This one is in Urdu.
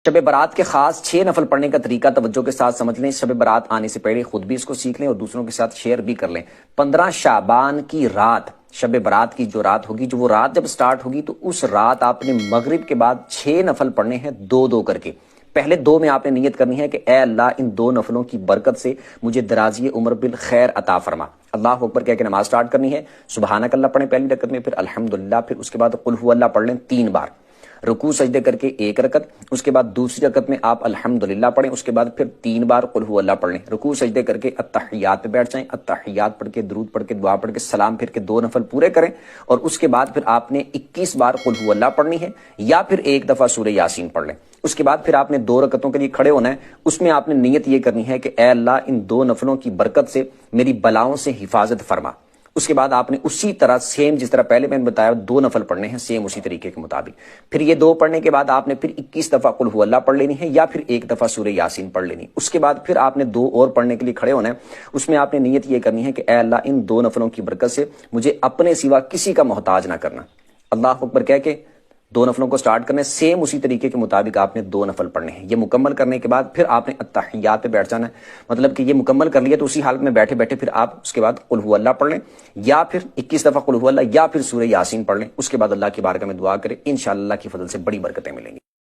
شب برات کے خاص 6 نفل پڑھنے کا طریقہ توجہ کے ساتھ سمجھ لیں۔ شب برات آنے سے پہلے خود بھی اس کو سیکھ لیں اور دوسروں کے ساتھ شیئر بھی کر لیں۔ 15 شعبان کی رات، شب برات کی جو رات ہوگی، جو وہ رات جب سٹارٹ ہوگی تو اس رات آپ نے مغرب کے بعد 6 نفل پڑھنے ہیں، 2 کر کے۔ پہلے 2 میں آپ نے نیت کرنی ہے کہ اے اللہ ان 2 نفلوں کی برکت سے مجھے درازی عمر بالخیر عطا فرما۔ اللہ اکبر کہہ کے نماز سٹارٹ کرنی ہے۔ سبحانک اللہ پڑھیں پہلی رکعت میں، پھر الحمدللہ، پھر اس کے بعد قل هو اللہ پڑھ لیں 3 بار، رکوع سجدے کر کے 1 رکعت، اس کے بعد دوسری رکعت میں آپ الحمدللہ پڑھیں، اس کے بعد پھر 3 بار قل هو اللہ پڑھ لیں، رکوع سجدے کر کے اتحیات پہ بیٹھ جائیں، اتحیات پڑھ کے درود پڑھ کے دعا پڑھ کے سلام پھر کے 2 نفل پورے کریں، اور اس کے بعد پھر آپ نے 21 بار قل هو اللہ پڑھنی ہے، یا پھر 1 دفعہ سورہ یاسین پڑھ لیں۔ اس کے بعد پھر آپ نے 2 رکعتوں کے لیے کھڑے ہونا ہے، اس میں آپ نے نیت یہ کرنی ہے کہ اے اللہ ان 2 نفلوں کی برکت سے میری بلاؤں سے حفاظت فرما۔ اس کے بعد آپ نے اسی طرح سیم جس طرح پہلے میں نے بتایا 2 نفل پڑھنے ہیں، سیم اسی طریقے کے مطابق۔ پھر یہ 2 پڑھنے کے بعد آپ نے پھر 21 دفعہ قل هو اللہ پڑھ لینی ہے، یا پھر 1 دفعہ سورہ یاسین پڑھ لینی۔ اس کے بعد پھر آپ نے 2 اور پڑھنے کے لیے کھڑے ہونا ہے، اس میں آپ نے نیت یہ کرنی ہے کہ اے اللہ ان 2 نفلوں کی برکت سے مجھے اپنے سوا کسی کا محتاج نہ کرنا۔ اللہ اکبر کہہ کے 2 نفلوں کو سٹارٹ کرنے، سیم اسی طریقے کے مطابق آپ نے 2 نفل پڑھنے ہیں۔ یہ مکمل کرنے کے بعد پھر آپ نے اتحیات پہ بیٹھ جانا ہے، مطلب کہ یہ مکمل کر لیا تو اسی حالت میں بیٹھے بیٹھے پھر آپ اس کے بعد قل هو اللہ پڑھ لیں، یا پھر 21 دفعہ قل هو اللہ، یا پھر سورہ یاسین پڑھ لیں۔ اس کے بعد اللہ کی بارگاہ میں دعا کریں، انشاءاللہ اللہ کی فضل سے بڑی برکتیں ملیں گی۔